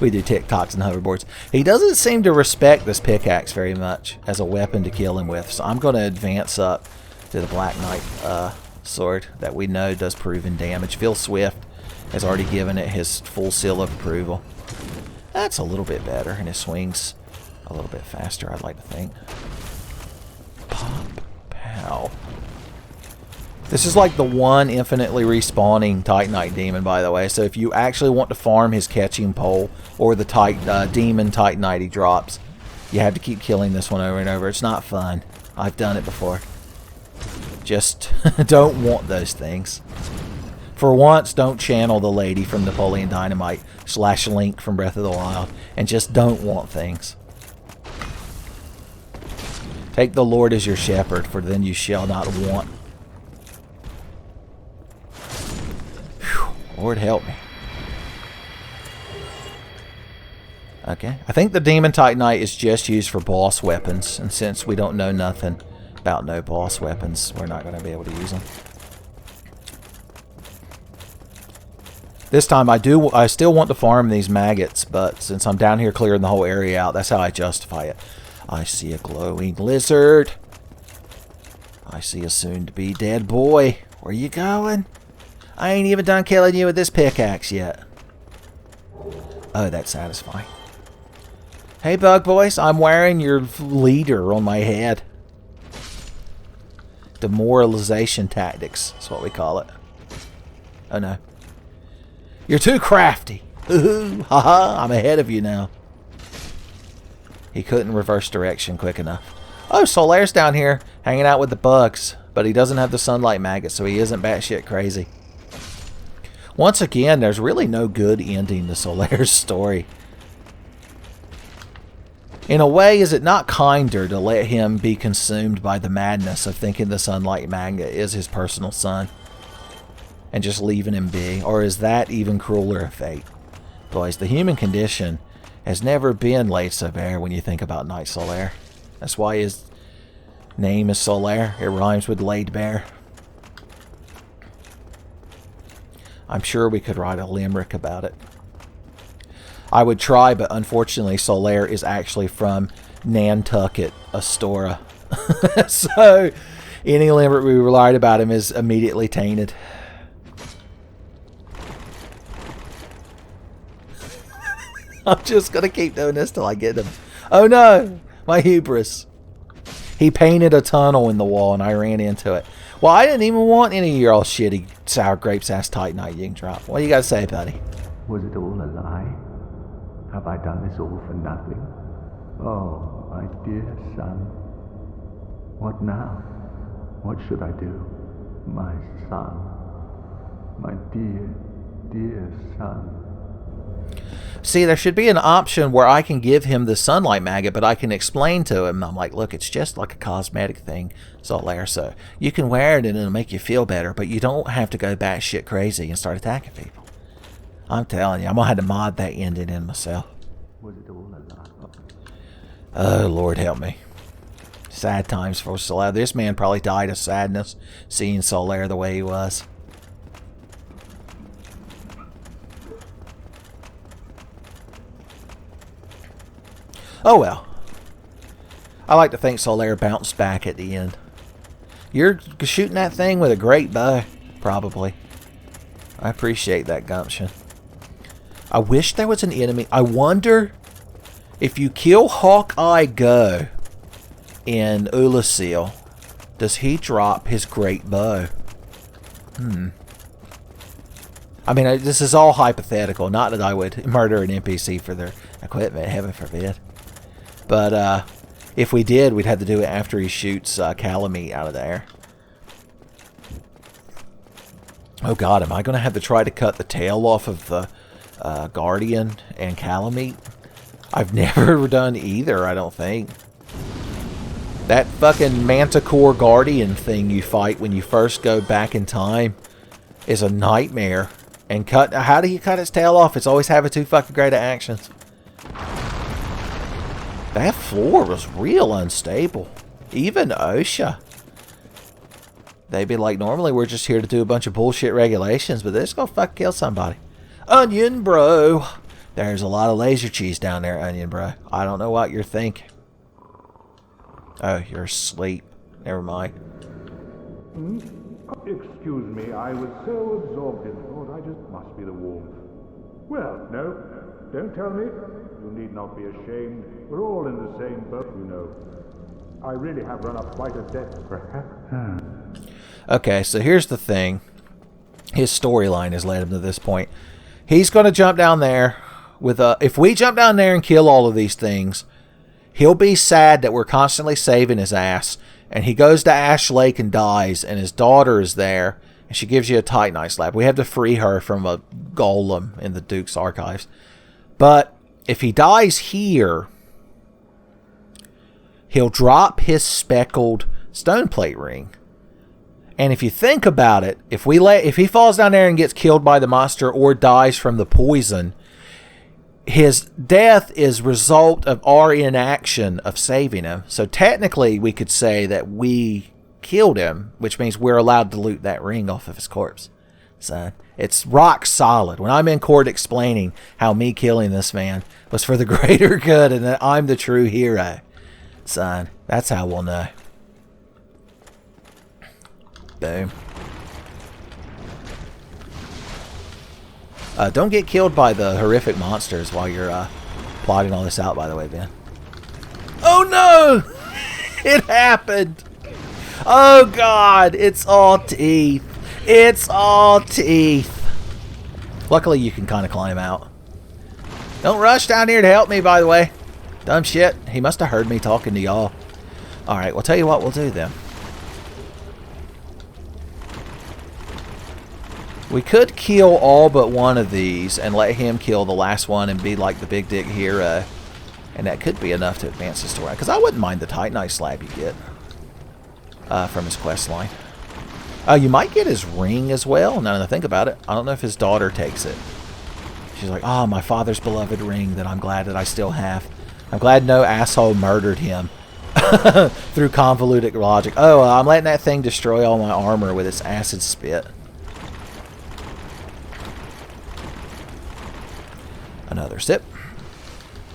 We do TikToks and hoverboards. He doesn't seem to respect this pickaxe very much as a weapon to kill him with. So I'm going to advance up to the Black Knight sword that we know does proven damage. Phil Swift has already given it his full seal of approval. That's a little bit better, and it swings a little bit faster, I'd like to think. Pop. Pow. This is like the one infinitely respawning Titanite Demon, by the way. So if you actually want to farm his catching pole or the Demon Titanite he drops, you have to keep killing this one over and over. It's not fun. I've done it before. Just don't want those things. For once, don't channel the lady from Napoleon Dynamite / Link from Breath of the Wild. And just don't want things. Take the Lord as your shepherd, for then you shall not want. Lord help me. Okay. I think the Demon Titanite is just used for boss weapons. And since we don't know nothing about no boss weapons, we're not going to be able to use them. This time I still want to farm these maggots, but since I'm down here clearing the whole area out, that's how I justify it. I see a glowing lizard. I see a soon-to-be dead boy. Where you going? I ain't even done killing you with this pickaxe yet. Oh, that's satisfying. Hey, Bug Boys, I'm wearing your leader on my head. Demoralization tactics is what we call it. Oh, no. You're too crafty. Ooh, haha, I'm ahead of you now. He couldn't reverse direction quick enough. Oh, Solaire's down here hanging out with the bugs, but he doesn't have the sunlight maggot, so he isn't batshit crazy. Once again, there's really no good ending to Solaire's story. In a way, is it not kinder to let him be consumed by the madness of thinking the sunlight magnet is his personal son and just leaving him be? Or is that even crueler a fate? Boys, the human condition has never been laid so bare when you think about Knight Solaire. That's why his name is Solaire. It rhymes with laid bare. I'm sure we could write a limerick about it. I would try, but unfortunately Solaire is actually from Nantucket, Astoria. So Any limit we relied about him is immediately tainted. I'm just going to keep doing this till I get him. Oh no! My hubris. He painted a tunnel in the wall and I ran into it. Well, I didn't even want any of your all shitty sour grapes ass Titanite you can drop. What do you got to say, buddy? Was it all a lie? Have I done this all for nothing? Oh, my dear son. What now? What should I do? My son. My dear, dear son. See, there should be an option where I can give him the sunlight maggot, but I can explain to him. I'm like, look, it's just like a cosmetic thing, Zolaire. So you can wear it and it'll make you feel better, but you don't have to go batshit crazy and start attacking people. I'm telling you, I'm going to have to mod that ending in myself. Was it all a lie? Oh, Lord help me. Sad times for Solaire. This man probably died of sadness seeing Solaire the way he was. Oh well. I like to think Solaire bounced back at the end. You're shooting that thing with a great bow, probably. I appreciate that gumption. I wish there was an enemy. I wonder if you kill Hawkeye Go in Ulasil, does he drop his great bow? I mean, this is all hypothetical. Not that I would murder an NPC for their equipment, heaven forbid. But if we did, we'd have to do it after he shoots Calamite out of the air. Oh god, am I going to have to try to cut the tail off of the Guardian and Calamite? I've never done either, I don't think. That fucking Manticore Guardian thing you fight when you first go back in time is a nightmare. And how do you cut its tail off? It's always having too fucking great actions. That floor was real unstable. Even OSHA. They'd be like, normally we're just here to do a bunch of bullshit regulations, but they're just gonna fucking kill somebody. Onion bro! There's a lot of laser cheese down there, Onion bro. I don't know what you're thinking. Oh, you're asleep. Never mind. Excuse me, I was so absorbed in thought, I just must be the warmth. Well, no, don't tell me. You need not be ashamed. We're all in the same boat, you know. I really have run up quite a debt, perhaps. Okay, so here's the thing. His storyline has led him to this point. He's going to jump down there with a... If we jump down there and kill all of these things, he'll be sad that we're constantly saving his ass. And he goes to Ash Lake and dies, and his daughter is there, and she gives you a Titanite slap. We have to free her from a golem in the Duke's archives. But if he dies here, he'll drop his speckled stone plate ring. And if you think about it, if he falls down there and gets killed by the monster or dies from the poison, his death is result of our inaction of saving him. So technically we could say that we killed him, which means we're allowed to loot that ring off of his corpse. So it's rock solid. When I'm in court explaining how me killing this man was for the greater good and that I'm the true hero, son, that's how we'll know. Boom. Don't get killed by the horrific monsters while you're plotting all this out, by the way, Ben. Oh no! It happened! Oh god! It's all teeth! It's all teeth! Luckily, you can kind of climb out. Don't rush down here to help me, by the way. Dumb shit. He must have heard me talking to y'all. Alright, well, tell you what we'll do then. We could kill all but one of these and let him kill the last one and be like the big dick hero. And that could be enough to advance the story. Because I wouldn't mind the Titanite slab you get from his quest line. You might get his ring as well. Now that I think about it, I don't know if his daughter takes it. She's like, oh, my father's beloved ring that I'm glad that I still have. I'm glad no asshole murdered him through convoluted logic. Oh, I'm letting that thing destroy all my armor with its acid spit. Another sip.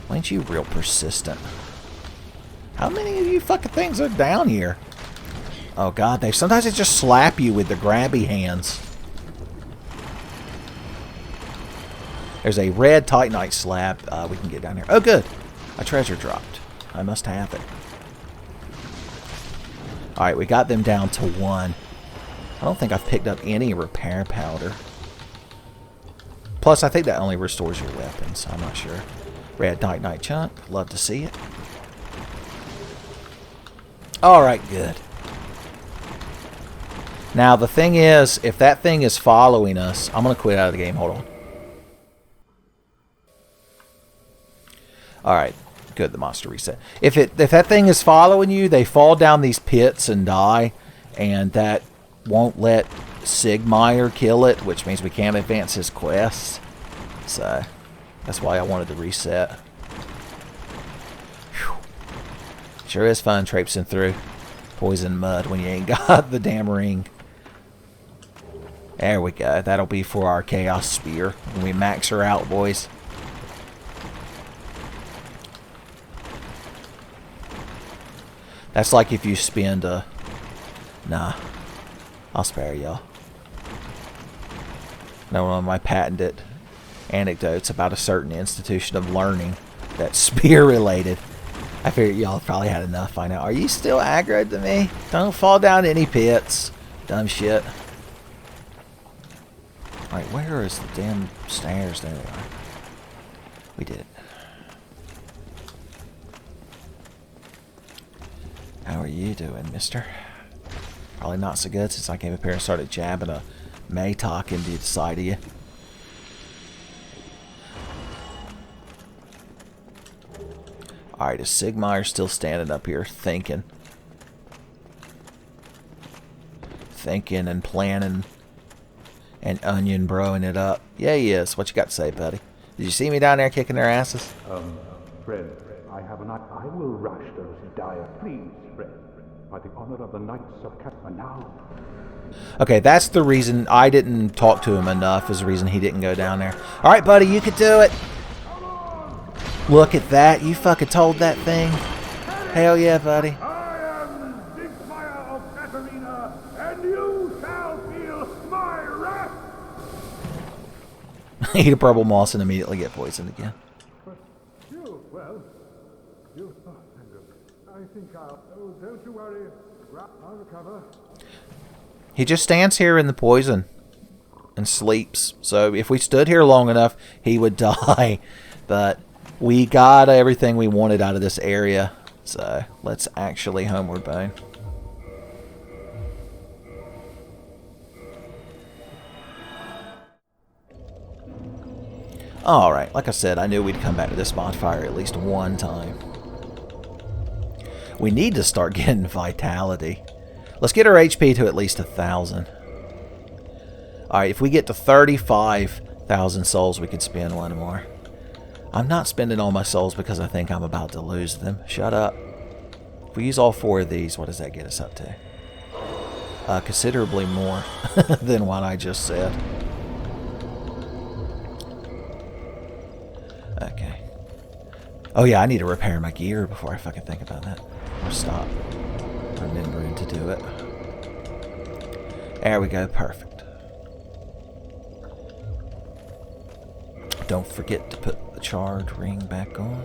Why ain't you real persistent? How many of you fucking things are down here? Oh god, sometimes they just slap you with the grabby hands. There's a red Titanite slab we can get down here. Oh good, a treasure dropped. I must have it. Alright, we got them down to 1. I don't think I've picked up any repair powder. Plus, I think that only restores your weapons. I'm not sure. Red Titanite chunk. Love to see it. Alright, good. Now, the thing is, if that thing is following us... I'm going to quit out of the game. Hold on. Alright. Good, the monster reset. If that thing is following you, they fall down these pits and die. And that won't let Siegmeyer kill it, which means we can't advance his quests. So, that's why I wanted to reset. Whew. Sure is fun traipsing through poison mud when you ain't got the damn ring. There we go. That'll be for our Chaos Spear when we max her out, boys. That's like if you spend a... Nah. I'll spare y'all. No, one of my patented anecdotes about a certain institution of learning that's spear related. I figured y'all probably had enough by now. Are you still aggroed to me? Don't fall down any pits. Dumb shit. Alright, where is the damn stairs? There they are. We did it. How are you doing, mister? Probably not so good since I came up here and started jabbing a Maytalk into the side of you. Alright, is Siegmeyer still standing up here thinking? Thinking and planning and onion broing it up. Yeah, he is. What you got to say, buddy? Did you see me down there kicking their asses? Friend, I have an... I will rush those dire... Please, friend, by the honor of the Knights of Catma now. Okay, that's the reason I didn't talk to him enough, is the reason he didn't go down there. Alright, buddy, you could do it. Look at that. You fucking told that thing. Hell yeah, buddy. I am Siegmeyer of Katarina, and you shall feel my wrath. Eat a purple moss and immediately get poisoned again. But you, well, you... Oh, thank you. I think I'll... Oh, don't you worry. I'll recover. He just stands here in the poison and sleeps. So if we stood here long enough, he would die. But we got everything we wanted out of this area. So let's actually homeward bound. Alright, like I said, I knew we'd come back to this bonfire at least one time. We need to start getting vitality. Let's get our HP to at least 1,000. Alright, if we get to 35,000 souls, we could spend one more. I'm not spending all my souls because I think I'm about to lose them. Shut up. If we use all 4 of these, what does that get us up to? Considerably more than what I just said. Okay. Oh yeah, I need to repair my gear before I fucking think about that. Or stop remembering to do it. There we go, perfect. Don't forget to put the charred ring back on.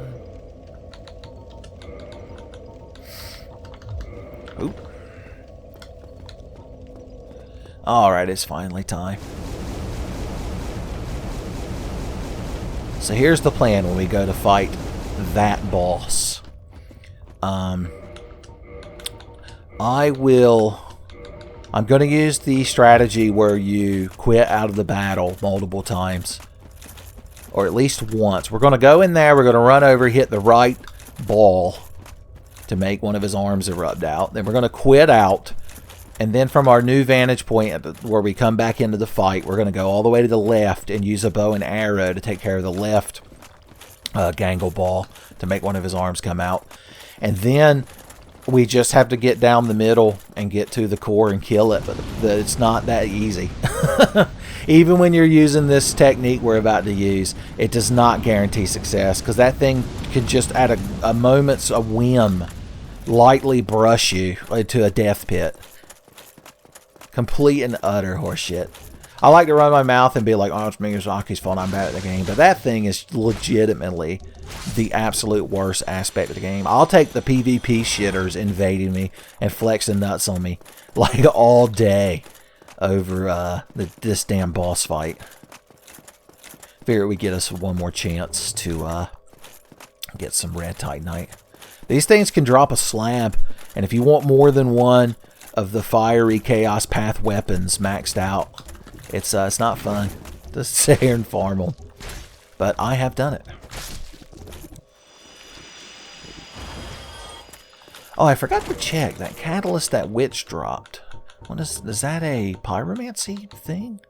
Oop. Alright, it's finally time. So here's the plan when we go to fight that boss. I'm going to use the strategy where you quit out of the battle multiple times. Or at least once. We're going to go in there, we're going to run over, hit the right ball to make one of his arms erupt out. Then we're going to quit out. And then from our new vantage point where we come back into the fight, we're going to go all the way to the left and use a bow and arrow to take care of the left gangle ball to make one of his arms come out. And then we just have to get down the middle and get to the core and kill it. But it's not that easy. Even when you're using this technique we're about to use, it does not guarantee success. Because that thing can just, at a moment's whim, lightly brush you into a death pit. Complete and utter horseshit. I like to run my mouth and be like, oh, it's Miyazaki's fault, I'm bad at the game. But that thing is legitimately the absolute worst aspect of the game. I'll take the PvP shitters invading me and flexing nuts on me like all day over this damn boss fight. Figure we get us one more chance to get some red titanite. These things can drop a slab, and if you want more than one of the fiery chaos path weapons maxed out, it's not fun to sit here and farm them. But I have done it. Oh, I forgot to check that catalyst that witch dropped. What is that a pyromancy thing?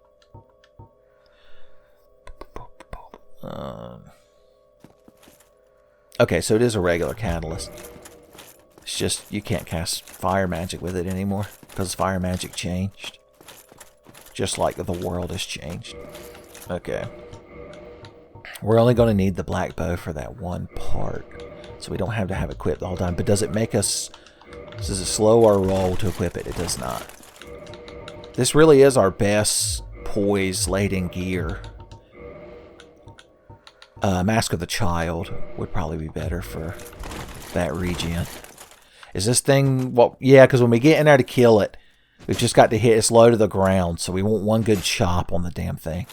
Okay, so it is a regular catalyst. It's just you can't cast fire magic with it anymore because fire magic changed. Just like the world has changed. Okay. We're only going to need the black bow for that one part. So we don't have to have it equipped the whole time. But does it make us... Does it slow our roll to equip it? It does not. This really is our best poise laden gear. Mask of the Child would probably be better for that regen. Is this thing... Well, yeah, because when we get in there to kill it, we've just got to hit its low to the ground. So we want one good chop on the damn thing.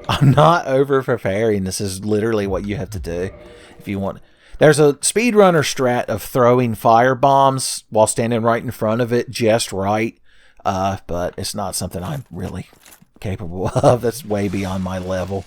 I'm not over preparing. This is literally what you have to do if you want... There's a speedrunner strat of throwing fire bombs while standing right in front of it just right. But it's not something I'm really capable of. That's way beyond my level.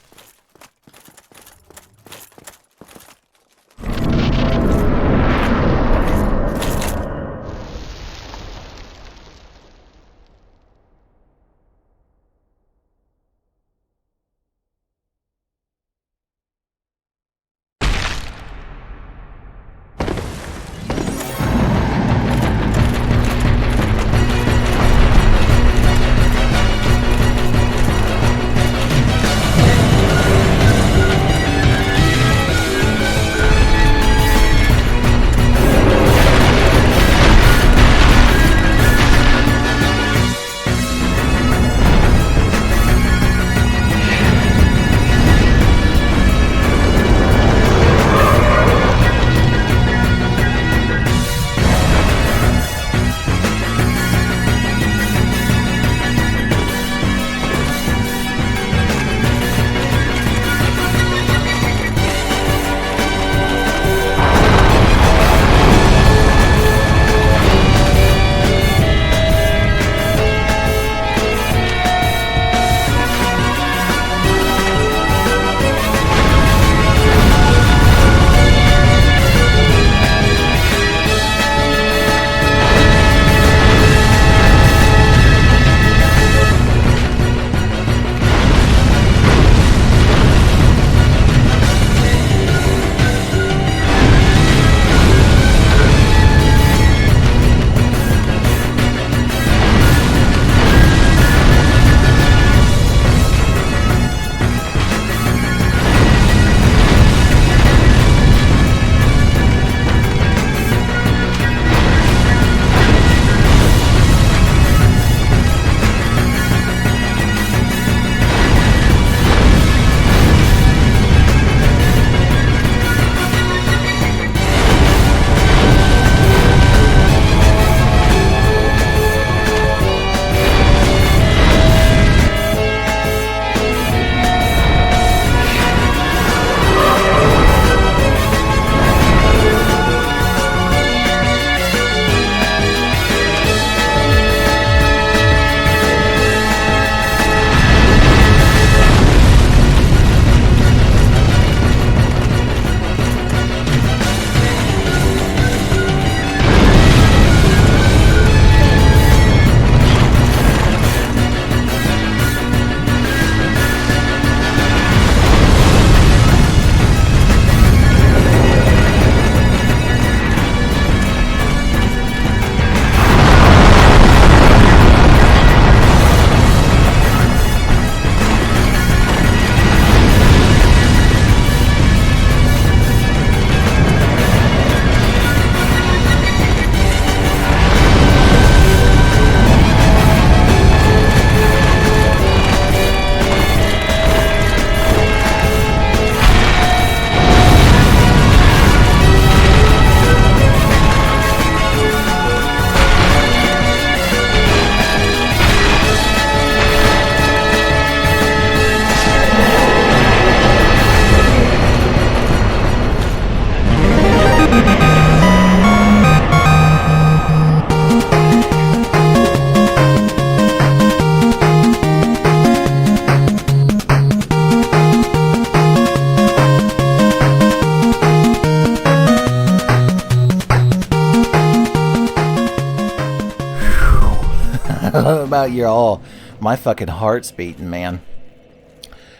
about y'all. My fucking heart's beating, man.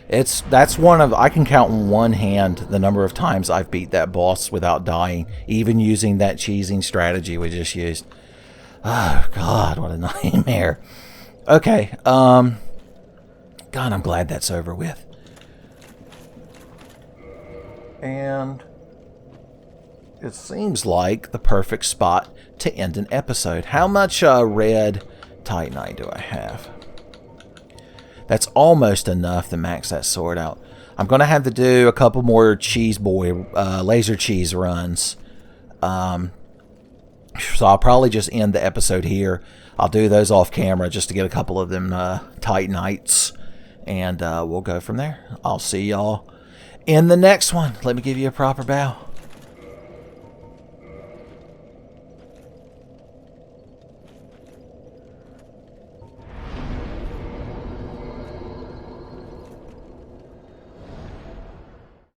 That's one of, I can count in one hand the number of times I've beat that boss without dying, even using that cheesing strategy we just used. Oh God, what a nightmare. Okay, God, I'm glad that's over with. And it seems like the perfect spot to end an episode. How much red Titanite do I have? That's almost enough to max that sword out. I'm going to have to do a couple more cheese boy laser cheese runs. So I'll probably just end the episode here. I'll do those off camera just to get a couple of them Titanites. And we'll go from there. I'll see y'all in the next one. Let me give you a proper bow.